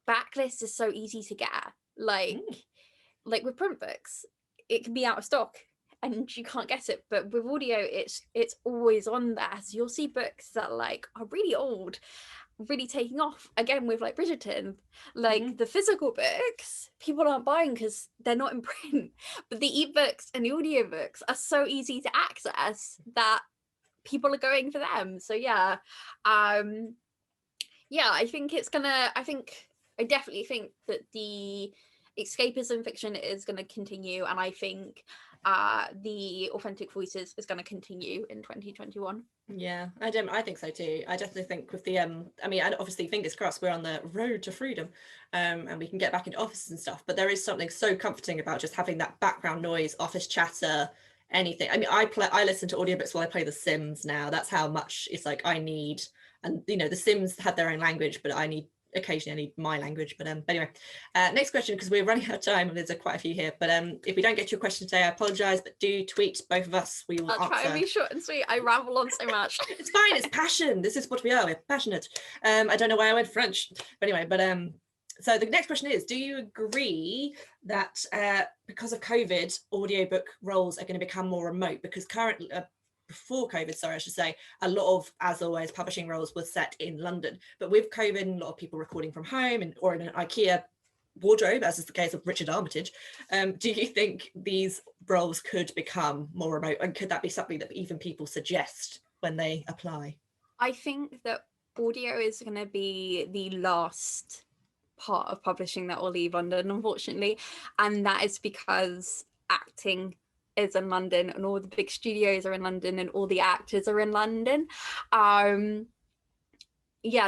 B: backlist is so easy to get. Like with print books, it can be out of stock and you can't get it, but with audio it's always on there. So you'll see books that like are really old really taking off again with like Bridgerton. Like the physical books people aren't buying because they're not in print, but the ebooks and the audiobooks are so easy to access that people are going for them. So yeah, yeah, I definitely think that the escapism fiction is going to continue, and I think the authentic voices is going to continue in 2021.
A: Yeah, I think so too. I definitely think with the I mean, and obviously fingers crossed we're on the road to freedom, and we can get back into offices and stuff, but there is something so comforting about just having that background noise, office chatter, anything. I mean, I listen to audiobooks while I play The Sims now. That's how much it's like I need. And you know, The Sims have their own language, but occasionally I need my language. But anyway, next question, because we're running out of time and there's quite a few here, but if we don't get to your question today, I apologize, but do tweet both of us. We will
B: I'll try and be short and sweet. I ramble on so much.
A: It's fine, it's passion. This is what we are, we're passionate. I don't know why I went French, but anyway, but so the next question is, do you agree that because of COVID, audiobook roles are going to become more remote? Because currently before COVID, sorry, I should say, a lot of, as always, publishing roles were set in London. But with COVID, a lot of people recording from home or in an IKEA wardrobe, as is the case of Richard Armitage. Do you think these roles could become more remote? And could that be something that even people suggest when they apply?
B: I think that audio is going to be the last part of publishing that will leave London, unfortunately. And that is because acting is in London and all the big studios are in London and all the actors are in London. Yeah,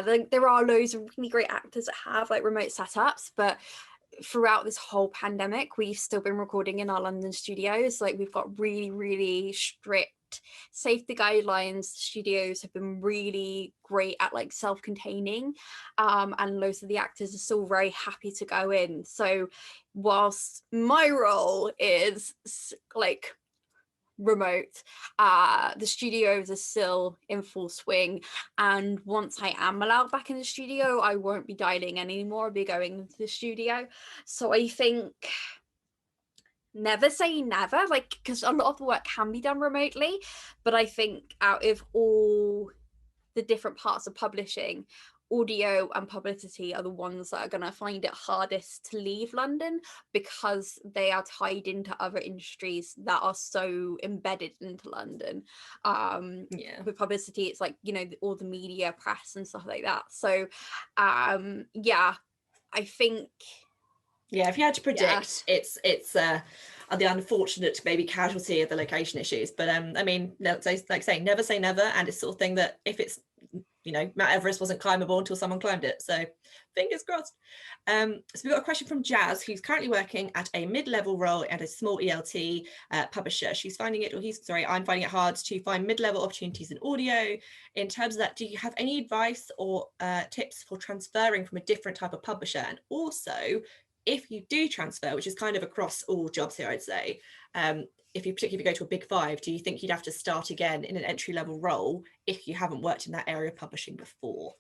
B: there are loads of really great actors that have like remote setups, but throughout this whole pandemic, we've still been recording in our London studios. Like, we've got really, really strict safety guidelines. Studios have been really great at like self-containing, and loads of the actors are still very happy to go in. So whilst my role is like remote, the studios are still in full swing, and once I am allowed back in the studio, I won't be dialing anymore. I'll be going into the studio. So I think never say never, like, because a lot of the work can be done remotely, but I think out of all the different parts of publishing, audio and publicity are the ones that are going to find it hardest to leave London, because they are tied into other industries that are so embedded into London. With publicity, it's like, you know, all the media, press and stuff like that. So yeah, I think,
A: yeah, if you had to predict, it's the unfortunate maybe casualty of the location issues, but I mean, like say never say never, and it's sort of thing that if it's Mount Everest wasn't climbable until someone climbed it. So fingers crossed. So we've got a question from Jazz, who's currently working at a mid-level role at a small ELT publisher. I'm finding it hard to find mid-level opportunities in audio. In terms of that, do you have any advice or tips for transferring from a different type of publisher? And also, if you do transfer, which is kind of across all jobs here, I'd say, particularly if you go to a big five, do you think you'd have to start again in an entry-level role if you haven't worked in that area of publishing before?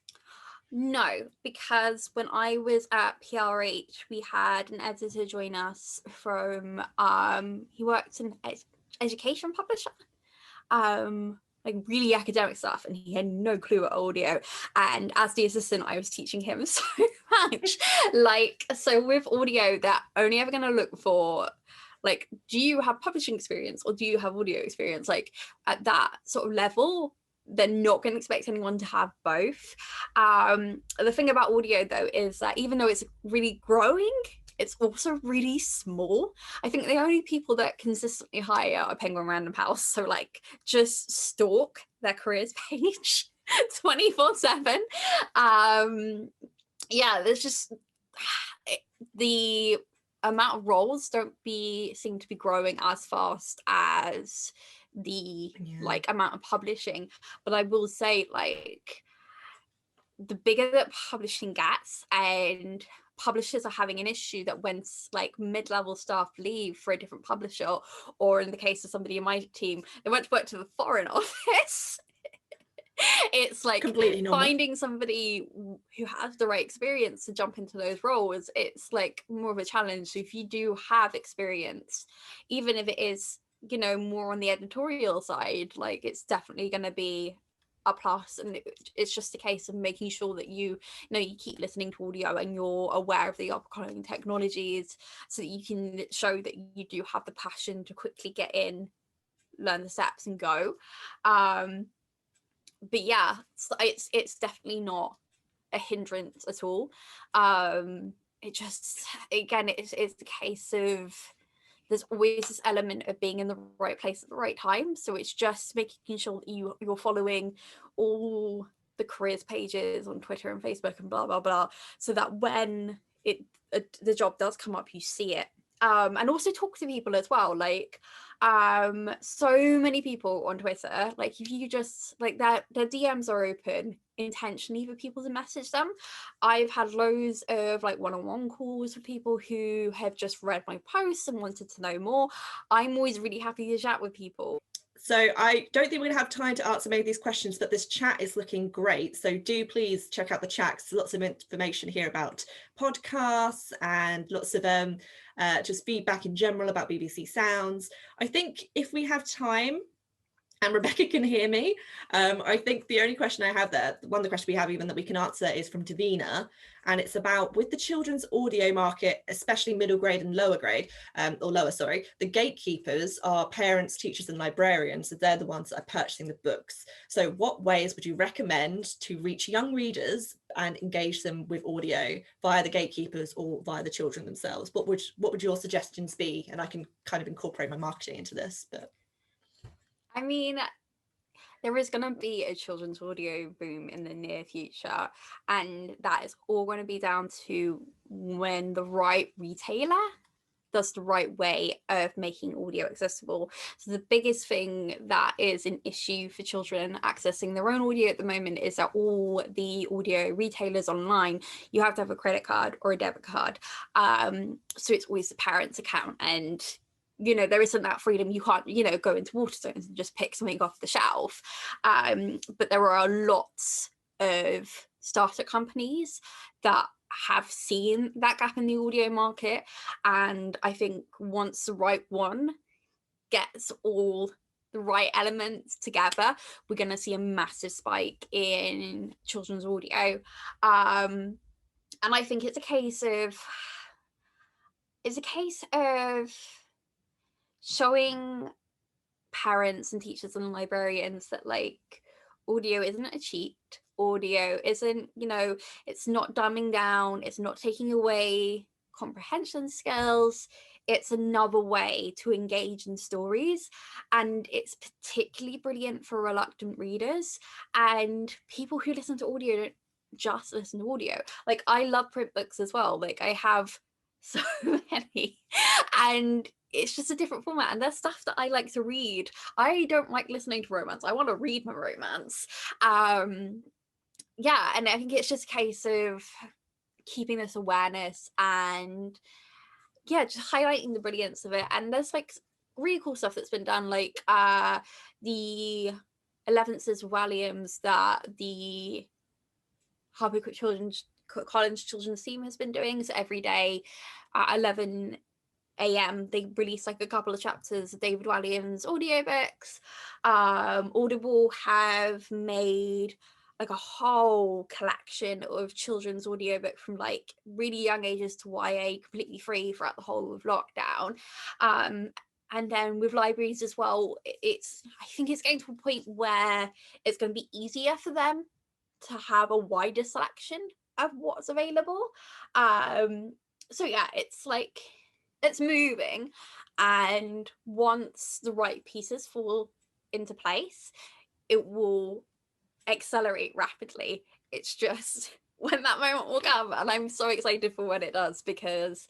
B: No, because when I was at PRH, we had an editor join us from he worked in education publisher, like really academic stuff, and he had no clue at audio. And as the assistant, I was teaching him so much. So with audio, they're only ever going to look for, like, do you have publishing experience or do you have audio experience? Like at that sort of level, they're not going to expect anyone to have both. The thing about audio, though, is that even though it's really growing, it's also really small. I think the only people that consistently hire are Penguin Random House. So like just stalk their careers page 24/7. There's just the amount of roles don't seem to be growing as fast as the like amount of publishing. But I will say, like, the bigger that publishing gets, and publishers are having an issue that when like mid-level staff leave for a different publisher, or in the case of somebody in my team, they went to work to the foreign office. It's like finding somebody who has the right experience to jump into those roles. It's like more of a challenge. So if you do have experience, even if it is, more on the editorial side, like it's definitely going to be a plus. And it's just a case of making sure that you keep listening to audio and you're aware of the upcoming technologies, so that you can show that you do have the passion to quickly get in, learn the steps and go. But yeah, it's definitely not a hindrance at all. It just, again, it's the case of there's always this element of being in the right place at the right time. So it's just making sure that you're following all the careers pages on Twitter and Facebook and blah, blah, blah, so that when the job does come up, you see it. And also talk to people as well. Like, so many people on Twitter, like if you just like that, their DMs are open intentionally for people to message them. I've had loads of like one-on-one calls with people who have just read my posts and wanted to know more. I'm always really happy to chat with people.
A: So I don't think we're going to have time to answer many of these questions, but this chat is looking great. So do please check out the chat. There's lots of information here about podcasts and lots of just feedback in general about BBC Sounds. I think if we have time, and Rebecca can hear me, I think the only question I have there, one of the questions we have even that we can answer, is from Davina, and it's about, with the children's audio market, especially middle grade and lower grade, or lower, sorry, the gatekeepers are parents, teachers and librarians, so they're the ones that are purchasing the books. So what ways would you recommend to reach young readers and engage them with audio via the gatekeepers or via the children themselves? What would your suggestions be? And I can kind of incorporate my marketing into this, but
B: I mean, there is going to be a children's audio boom in the near future, and that is all going to be down to when the right retailer does the right way of making audio accessible. So the biggest thing that is an issue for children accessing their own audio at the moment is that all the audio retailers online, you have to have a credit card or a debit card. So it's always the parent's account, and there isn't that freedom. You can't, go into Waterstones and just pick something off the shelf. But there are lots of startup companies that have seen that gap in the audio market. And I think once the right one gets all the right elements together, we're going to see a massive spike in children's audio. And I think it's a case of showing parents and teachers and librarians that like audio isn't a cheat. Audio isn't, it's not dumbing down, it's not taking away comprehension skills. it's another way to engage in stories, and it's particularly brilliant for reluctant readers and people who listen to audio don't just listen to audio. Like, I love print books as well. Like, I have so many, and it's just a different format, and there's stuff that I like to read. I don't like listening to romance. I want to read my romance. Yeah, and I think it's just a case of keeping this awareness and yeah, just highlighting the brilliance of it. And there's like really cool stuff that's been done, like the 11th Williams that the Collins Children's Team has been doing. So every day at 11 a.m. they release like a couple of chapters of David Walliams audiobooks. Audible have made like a whole collection of children's audiobook from like really young ages to YA, completely free throughout the whole of lockdown. And then with libraries as well, I think it's getting to a point where it's going to be easier for them to have a wider selection of what's available. So yeah, it's like, it's moving, and once the right pieces fall into place, it will accelerate rapidly. It's just when that moment will come, and I'm so excited for when it does, because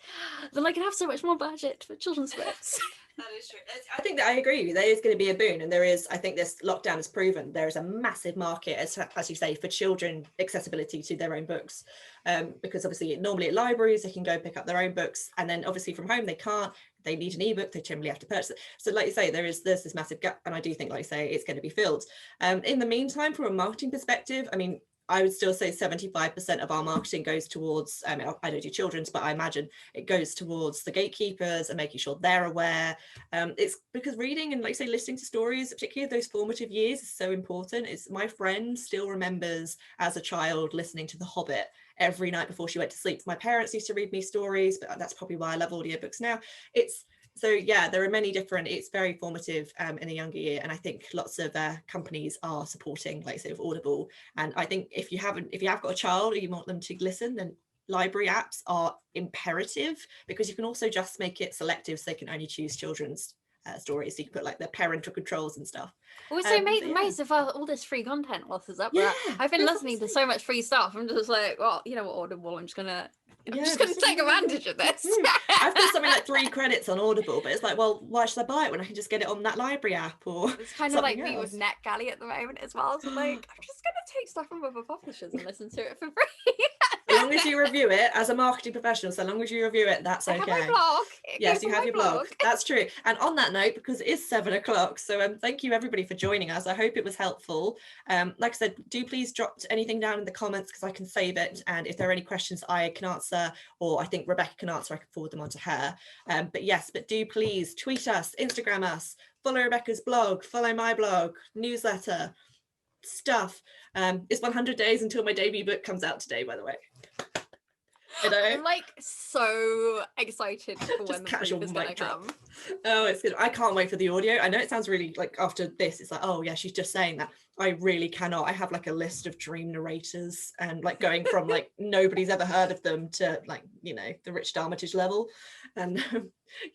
B: then I can have so much more budget for children's books.
A: That is true. I think that I agree with you. There is going to be a boon, and there is, I think this lockdown has proven there is a massive market, as you say, for children accessibility to their own books, because obviously normally at libraries they can go pick up their own books, and then obviously from home they can't. They need an ebook, they generally have to purchase it. So like you say, there's this massive gap, and I do think, like you say, it's going to be filled. In the meantime, from a marketing perspective, I mean, I would still say 75% of our marketing goes towards, I don't do children's, but I imagine it goes towards the gatekeepers and making sure they're aware. It's because reading and, like say, listening to stories, particularly those formative years, is so important. It's, my friend still remembers as a child listening to The Hobbit every night before she went to sleep. My parents used to read me stories, but that's probably why I love audiobooks now. So yeah, there are many different, it's very formative in a younger year, and I think lots of companies are supporting, like say, with Audible. And I think if you have got a child or you want them to listen, then library apps are imperative, because you can also just make it selective so they can only choose children's stories. So you can put like the parental controls and stuff.
B: Also, make the most of all this free content whilst it's up there. I've been listening to so much free stuff. I'm just like, well, you know what, Audible, I'm just gonna take advantage of this.
A: I've got something like 3 credits on Audible, but it's like, well, why should I buy it when I can just get it on that library app? Or
B: it's kind of like me with NetGalley at the moment as well. So like, I'm just gonna take stuff from other publishers and listen to it for free.
A: As long as you review it as a marketing professional, so long as you review it, that's okay.
B: I have my blog.
A: Yes, you have your blog. That's true. And on that note, because it is 7 o'clock, so thank you everybody for joining us. I hope it was helpful. Like I said, do please drop anything down in the comments, because I can save it, and if there are any questions I can answer, or I think Rebecca can answer, I can forward them on to her. But do please tweet us, Instagram us, follow Rebecca's blog, follow my blog, newsletter, stuff. It's 100 days until my debut book comes out today, by the way.
B: I'm like so excited for when the proof is gonna come.
A: Oh, it's good. I can't wait for the audio. I know it sounds really like, after this it's like, oh yeah, she's just saying that. I really cannot. I have like a list of dream narrators, and like going from like nobody's ever heard of them to like, you know, the Rich Darmitage level. And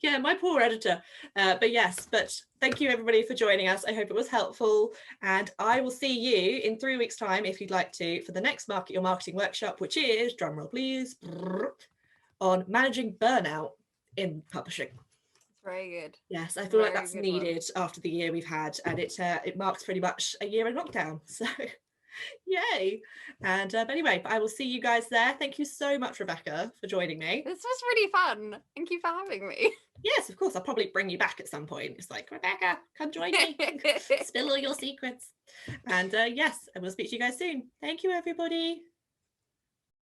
A: yeah, my poor editor. But thank you everybody for joining us. I hope it was helpful, and I will see you in 3 weeks time, if you'd like to, for the next Market Your Marketing workshop, which is, drumroll please, on managing burnout in publishing.
B: Very good.
A: Yes, I feel like that's needed after the year we've had, and it marks pretty much a year in lockdown. So yay. And but anyway, I will see you guys there. Thank you so much, Rebecca, for joining me.
B: This was really fun. Thank you for having me.
A: Yes, of course. I'll probably bring you back at some point. It's like, Rebecca, come join me. Spill all your secrets. And yes, I will speak to you guys soon. Thank you, everybody.